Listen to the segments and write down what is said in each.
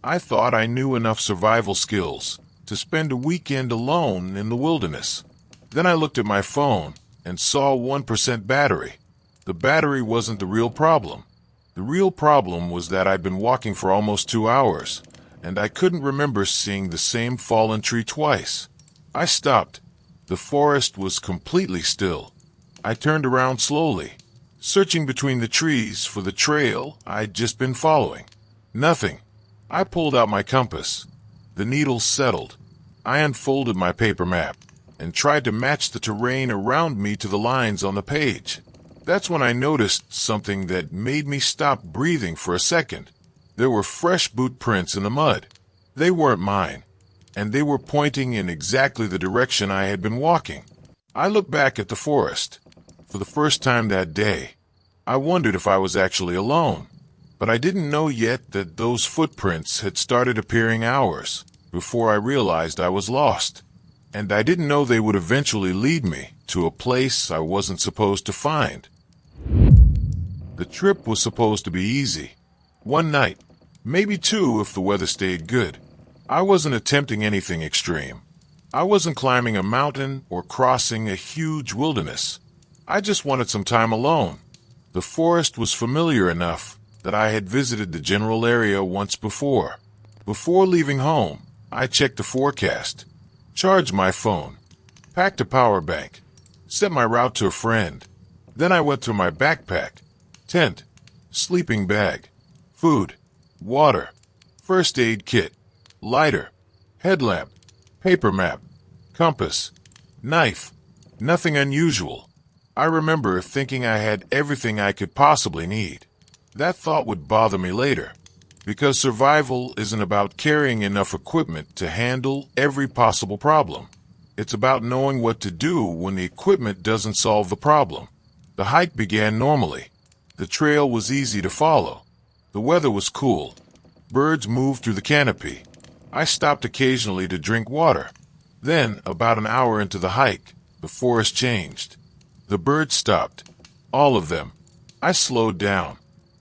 I thought I knew enough survival skills to spend a weekend alone in the wilderness. Then I looked at my phone and saw 1% battery. The battery wasn't the real problem. The real problem was that I'd been walking for almost 2 hours, and I couldn't remember seeing the same fallen tree twice. I stopped. The forest was completely still. I turned around slowly, searching between the trees for the trail I'd just been following. Nothing. I pulled out my compass. The needles settled. I unfolded my paper map and tried to match the terrain around me to the lines on the page. That's when I noticed something that made me stop breathing for a second. There were fresh boot prints in the mud. They weren't mine, and they were pointing in exactly the direction I had been walking. I looked back at the forest. For the first time that day, I wondered if I was actually alone. But I didn't know yet that those footprints had started appearing hours before I realized I was lost. And I didn't know they would eventually lead me to a place I wasn't supposed to find. The trip was supposed to be easy. One night, maybe two if the weather stayed good. I wasn't attempting anything extreme. I wasn't climbing a mountain or crossing a huge wilderness. I just wanted some time alone. The forest was familiar enough that I had visited the general area once before. Before leaving home, I checked the forecast, charged my phone, packed a power bank, sent my route to a friend. Then I went through my backpack, tent, sleeping bag, food, water, first aid kit, lighter, headlamp, paper map, compass, knife. Nothing unusual. I remember thinking I had everything I could possibly need. That thought would bother me later, because survival isn't about carrying enough equipment to handle every possible problem. It's about knowing what to do when the equipment doesn't solve the problem. The hike began normally. The trail was easy to follow. The weather was cool. Birds moved through the canopy. I stopped occasionally to drink water. Then, about an hour into the hike, the forest changed. The birds stopped. All of them. I slowed down.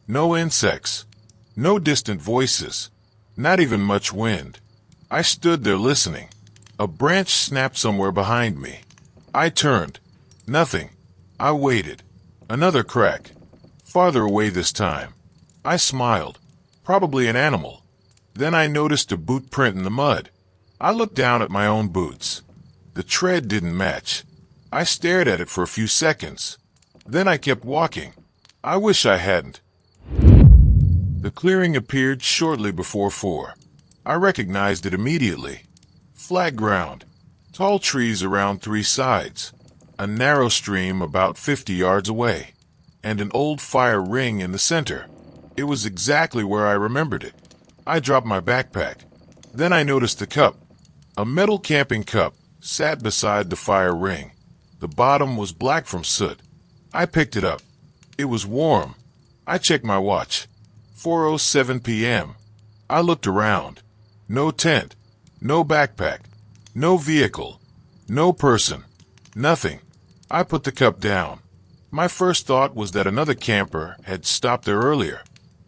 No insects. No distant voices. Not even much wind. I stood there listening. A branch snapped somewhere behind me. I turned. Nothing. I waited. Another crack. Farther away this time. I smiled. Probably an animal. Then I noticed a boot print in the mud. I looked down at my own boots. The tread didn't match. I stared at it for a few seconds. Then I kept walking. I wish I hadn't. The clearing appeared shortly before 4. I recognized it immediately. Flat ground. Tall trees around 3 sides. A narrow stream about 50 yards away. And an old fire ring in the center. It was exactly where I remembered it. I dropped my backpack. Then I noticed the cup. A metal camping cup sat beside the fire ring. The bottom was black from soot. I picked it up. It was warm. I checked my watch. 4:07 p.m. I looked around. No tent. No backpack. No vehicle. No person. Nothing. I put the cup down. My first thought was that another camper had stopped there earlier.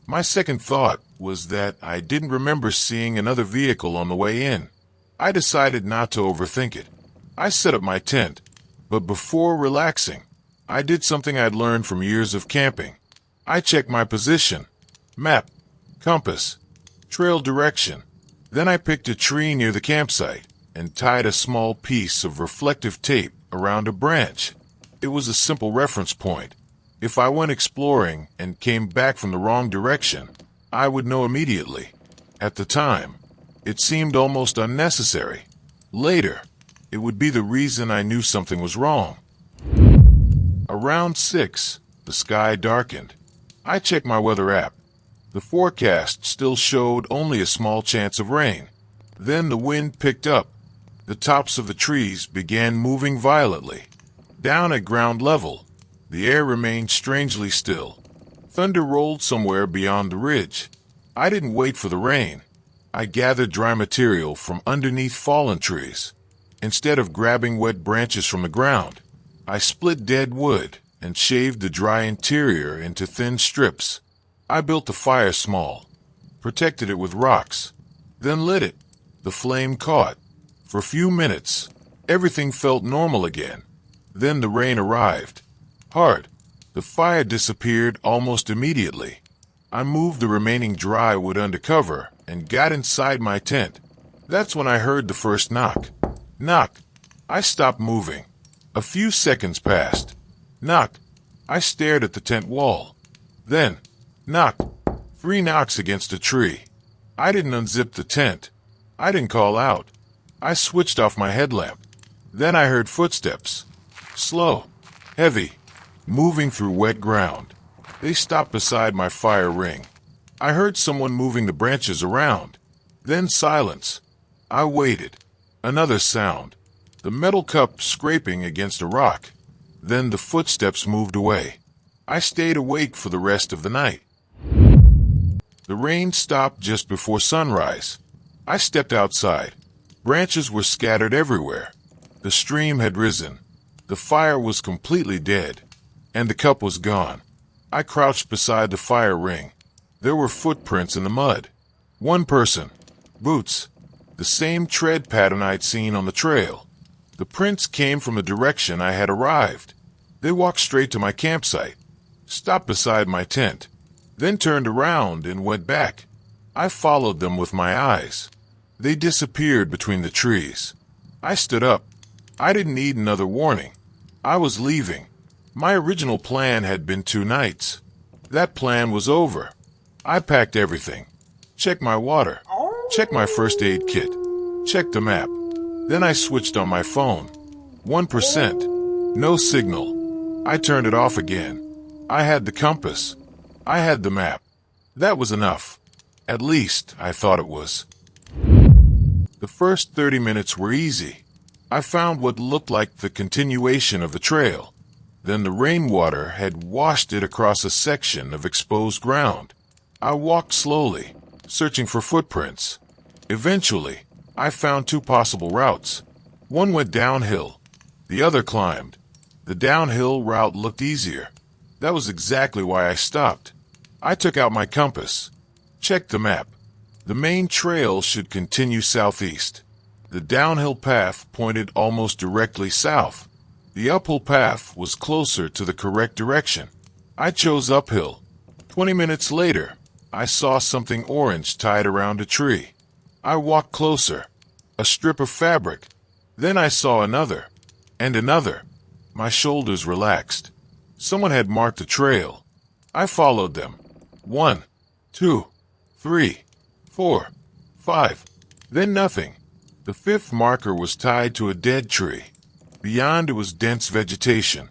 My second thought was that I didn't remember seeing another vehicle on the way in. I decided not to overthink it. I set up my tent, but before relaxing, I did something I'd learned from years of camping. I checked my position, map, compass, trail direction. Then I picked a tree near the campsite and tied a small piece of reflective tape around a branch. It was a simple reference point. If I went exploring and came back from the wrong direction, I would know immediately. At the time, it seemed almost unnecessary. Later, it would be the reason I knew something was wrong. Around 6, the sky darkened. I checked my weather app. The forecast still showed only a small chance of rain. Then the wind picked up. The tops of the trees began moving violently. Down at ground level, the air remained strangely still. Thunder rolled somewhere beyond the ridge. I didn't wait for the rain. I gathered dry material from underneath fallen trees. Instead of grabbing wet branches from the ground, I split dead wood and shaved the dry interior into thin strips. I built the fire small, protected it with rocks, then lit it. The flame caught. For a few minutes, everything felt normal again. Then the rain arrived. Hard. The fire disappeared almost immediately. I moved the remaining dry wood under cover and got inside my tent. That's when I heard the first knock. Knock. I stopped moving. A few seconds passed. Knock. I stared at the tent wall. Then, knock. 3 knocks against a tree. I didn't unzip the tent. I didn't call out. I switched off my headlamp. Then I heard footsteps. Slow. Heavy. Moving through wet ground. They stopped beside my fire ring. I heard someone moving the branches around. Then silence. I waited. Another sound. The metal cup scraping against a rock. Then the footsteps moved away. I stayed awake for the rest of the night. The rain stopped just before sunrise. I stepped outside. Branches were scattered everywhere. The stream had risen. The fire was completely dead. And the cup was gone. I crouched beside the fire ring. There were footprints in the mud. One person. Boots. The same tread pattern I'd seen on the trail. The prints came from the direction I had arrived. They walked straight to my campsite, stopped beside my tent, then turned around and went back. I followed them with my eyes. They disappeared between the trees. I stood up. I didn't need another warning. I was leaving. My original plan had been 2 nights. That plan was over. I packed everything. Checked my water. Checked my first aid kit. Checked the map. Then I switched on my phone. 1%. No signal. I turned it off again. I had the compass. I had the map. That was enough. At least, I thought it was. The first 30 minutes were easy. I found what looked like the continuation of the trail. Then the rainwater had washed it across a section of exposed ground. I walked slowly, searching for footprints. Eventually, I found 2 possible routes. One went downhill. The other climbed. The downhill route looked easier. That was exactly why I stopped. I took out my compass. Checked the map. The main trail should continue southeast. The downhill path pointed almost directly south. The uphill path was closer to the correct direction. I chose uphill. 20 minutes later, I saw something orange tied around a tree. I walked closer. A strip of fabric. Then I saw another. And another. My shoulders relaxed. Someone had marked a trail. I followed them. 1, 2, 3, 4, 5. Then nothing. The 5th marker was tied to a dead tree. Beyond it was dense vegetation.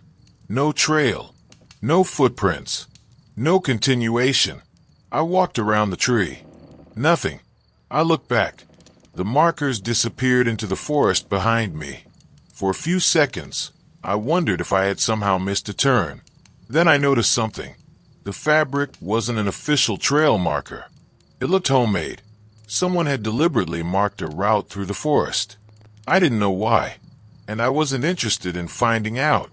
No trail. No footprints. No continuation. I walked around the tree. Nothing. I looked back. The markers disappeared into the forest behind me. For a few seconds, I wondered if I had somehow missed a turn. Then I noticed something. The fabric wasn't an official trail marker. It looked homemade. Someone had deliberately marked a route through the forest. I didn't know why, and I wasn't interested in finding out.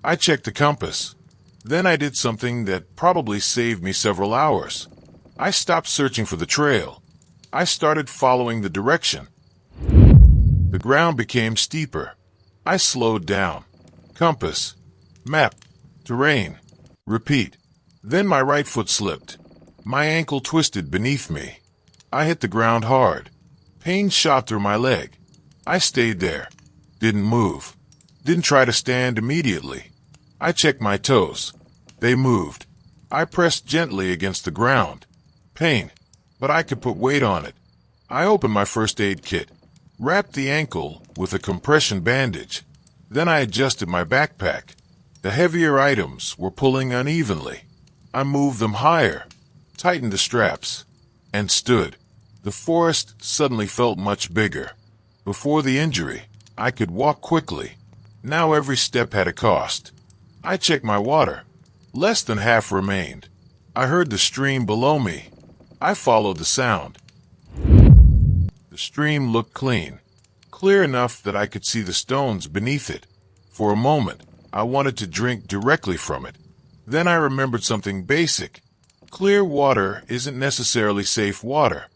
I checked the compass. Then I did something that probably saved me several hours. I stopped searching for the trail. I started following the direction. The ground became steeper. I slowed down. Compass. Map. Terrain. Repeat. Then my right foot slipped. My ankle twisted beneath me. I hit the ground hard. Pain shot through my leg. I stayed there. Didn't move. Didn't try to stand immediately. I checked my toes. They moved. I pressed gently against the ground. Pain. But I could put weight on it. I opened my first aid kit. Wrapped the ankle with a compression bandage. Then I adjusted my backpack. The heavier items were pulling unevenly. I moved them higher, tightened the straps, and stood. The forest suddenly felt much bigger. Before the injury, I could walk quickly. Now every step had a cost. I checked my water. Less than half remained. I heard the stream below me. I followed the sound. The stream looked clean, clear enough that I could see the stones beneath it. For a moment, I wanted to drink directly from it. Then I remembered something basic. Clear water isn't necessarily safe water.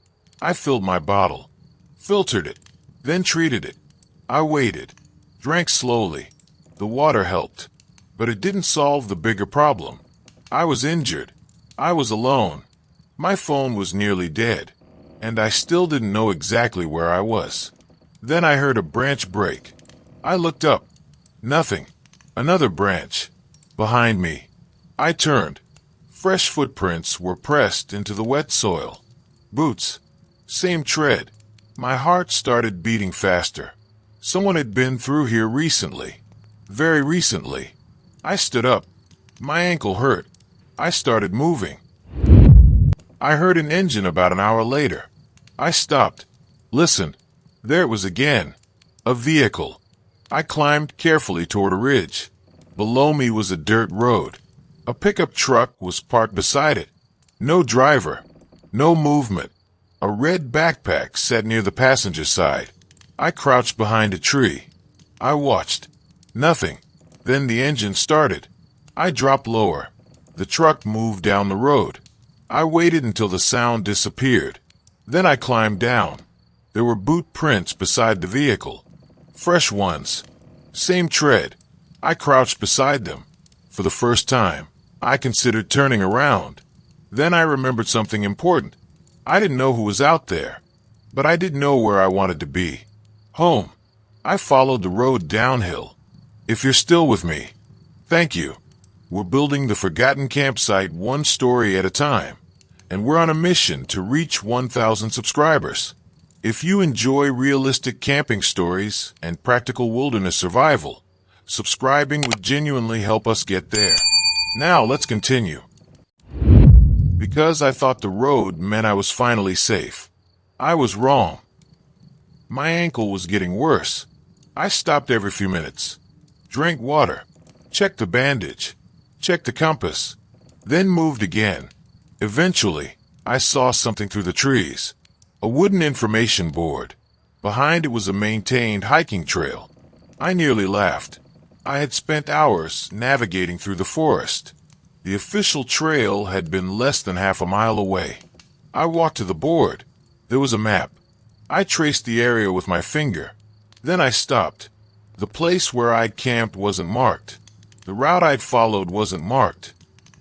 I filled my bottle, filtered it, then treated it. I waited, drank slowly. The water helped, but it didn't solve the bigger problem. I was injured. I was alone. My phone was nearly dead, and I still didn't know exactly where I was. Then I heard a branch break. I looked up. Nothing. Another branch. Behind me. I turned. Fresh footprints were pressed into the wet soil. Boots. Same tread. My heart started beating faster. Someone had been through here recently. Very recently. I stood up. My ankle hurt. I started moving. I heard an engine about an hour later. I stopped. Listened. There it was again. A vehicle. I climbed carefully toward a ridge. Below me was a dirt road. A pickup truck was parked beside it. No driver. No movement. A red backpack sat near the passenger side. I crouched behind a tree. I watched. Nothing. Then the engine started. I dropped lower. The truck moved down the road. I waited until the sound disappeared. Then I climbed down. There were boot prints beside the vehicle. Fresh ones. Same tread. I crouched beside them. For the first time, I considered turning around. Then I remembered something important. I didn't know who was out there, but I didn't know where I wanted to be. Home. I followed the road downhill. If you're still with me, thank you. We're building the forgotten campsite one story at a time, and we're on a mission to reach 1,000 subscribers. If you enjoy realistic camping stories and practical wilderness survival, subscribing would genuinely help us get there. Now let's continue. Because I thought the road meant I was finally safe, I was wrong. My ankle was getting worse. I stopped every few minutes, drank water, checked the bandage, checked the compass, then moved again. Eventually, I saw something through the trees. A wooden information board. Behind it was a maintained hiking trail. I nearly laughed. I had spent hours navigating through the forest. The official trail had been less than half a mile away. I walked to the board. There was a map. I traced the area with my finger. Then I stopped. The place where I'd camped wasn't marked. The route I'd followed wasn't marked.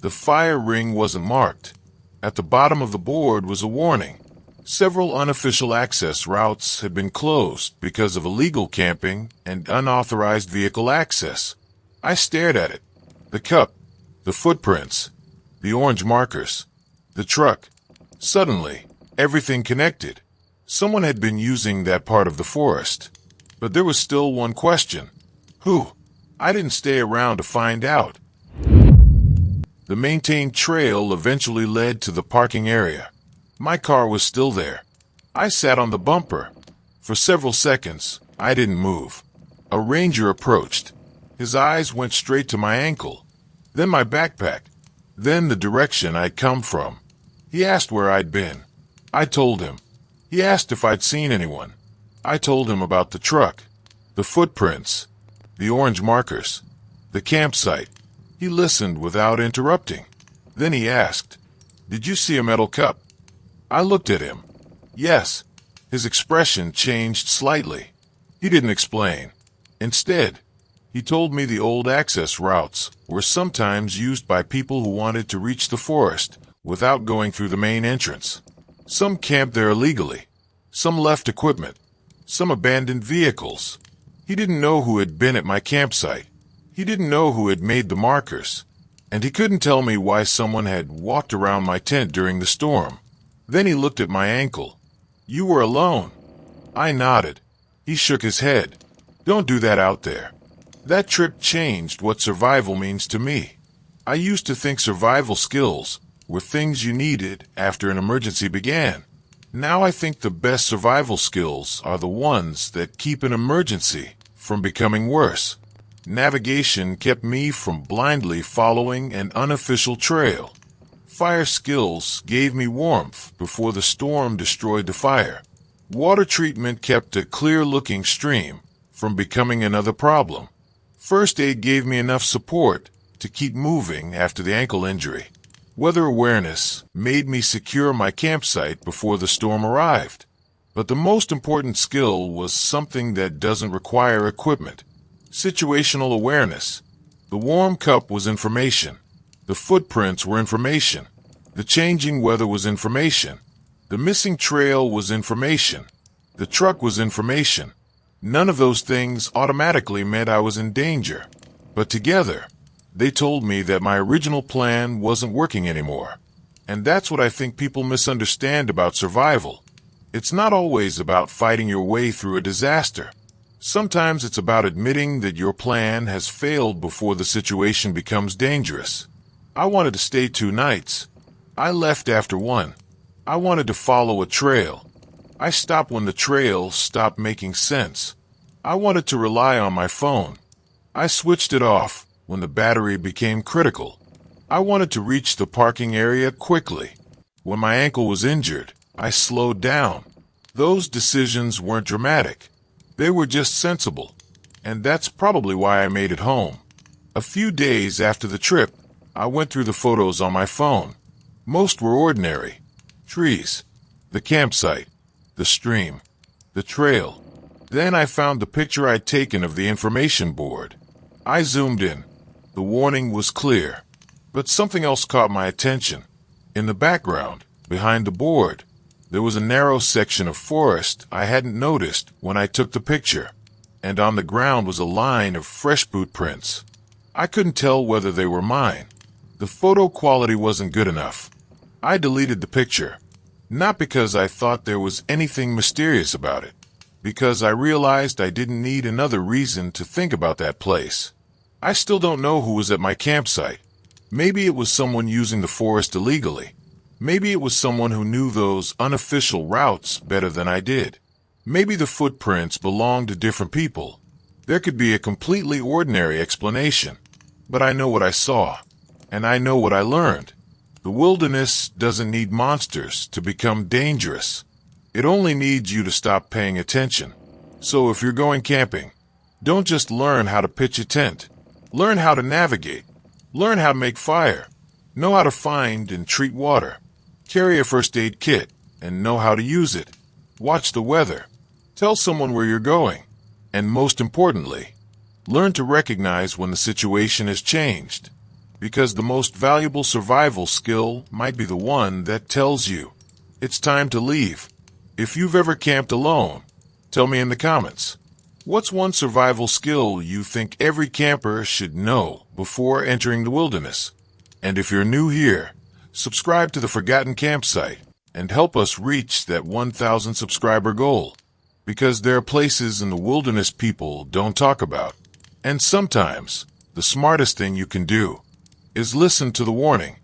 The fire ring wasn't marked. At the bottom of the board was a warning. Several unofficial access routes had been closed because of illegal camping and unauthorized vehicle access. I stared at it. The cup, the footprints, the orange markers, the truck. Suddenly, everything connected. Someone had been using that part of the forest. But there was still one question. Who? I didn't stay around to find out. The maintained trail eventually led to the parking area. My car was still there. I sat on the bumper. For several seconds, I didn't move. A ranger approached. His eyes went straight to my ankle, then my backpack, then the direction I'd come from. He asked where I'd been. I told him. He asked if I'd seen anyone. I told him about the truck, the footprints, the orange markers, the campsite. He listened without interrupting. Then he asked, "Did you see a metal cup?" I looked at him. Yes. His expression changed slightly. He didn't explain. Instead, he told me the old access routes were sometimes used by people who wanted to reach the forest without going through the main entrance. Some camped there illegally. Some left equipment. Some abandoned vehicles. He didn't know who had been at my campsite. He didn't know who had made the markers. And he couldn't tell me why someone had walked around my tent during the storm. Then he looked at my ankle. "You were alone." I nodded. He shook his head. "Don't do that out there." That trip changed what survival means to me. I used to think survival skills were things you needed after an emergency began. Now I think the best survival skills are the ones that keep an emergency from becoming worse. Navigation kept me from blindly following an unofficial trail. Fire skills gave me warmth before the storm destroyed the fire. Water treatment kept a clear-looking stream from becoming another problem. First aid gave me enough support to keep moving after the ankle injury. Weather awareness made me secure my campsite before the storm arrived. But the most important skill was something that doesn't require equipment. Situational awareness. The warm cup was information. The footprints were information. The changing weather was information. The missing trail was information. The truck was information. None of those things automatically meant I was in danger. But together, they told me that my original plan wasn't working anymore. And that's what I think people misunderstand about survival. It's not always about fighting your way through a disaster. Sometimes it's about admitting that your plan has failed before the situation becomes dangerous. I wanted to stay 2 nights. I left after 1. I wanted to follow a trail. I stopped when the trail stopped making sense. I wanted to rely on my phone. I switched it off when the battery became critical. I wanted to reach the parking area quickly. When my ankle was injured, I slowed down. Those decisions weren't dramatic. They were just sensible. And that's probably why I made it home. A few days after the trip, I went through the photos on my phone. Most were ordinary. Trees, the campsite, the stream, the trail. Then I found the picture I'd taken of the information board. I zoomed in. The warning was clear. But something else caught my attention. In the background, behind the board, there was a narrow section of forest I hadn't noticed when I took the picture. And on the ground was a line of fresh boot prints. I couldn't tell whether they were mine. The photo quality wasn't good enough. I deleted the picture. Not because I thought there was anything mysterious about it. Because I realized I didn't need another reason to think about that place. I still don't know who was at my campsite. Maybe it was someone using the forest illegally. Maybe it was someone who knew those unofficial routes better than I did. Maybe the footprints belonged to different people. There could be a completely ordinary explanation. But I know what I saw. And I know what I learned. The wilderness doesn't need monsters to become dangerous. It only needs you to stop paying attention. So if you're going camping, don't just learn how to pitch a tent. Learn how to navigate. Learn how to make fire. Know how to find and treat water. Carry a first aid kit and know how to use it. Watch the weather. Tell someone where you're going. And most importantly, learn to recognize when the situation has changed. Because the most valuable survival skill might be the one that tells you it's time to leave. If you've ever camped alone, tell me in the comments. What's one survival skill you think every camper should know before entering the wilderness? And if you're new here, subscribe to the Forgotten Campsite and help us reach that 1,000 subscriber goal. Because there are places in the wilderness people don't talk about. And sometimes, the smartest thing you can do is listen to the warning.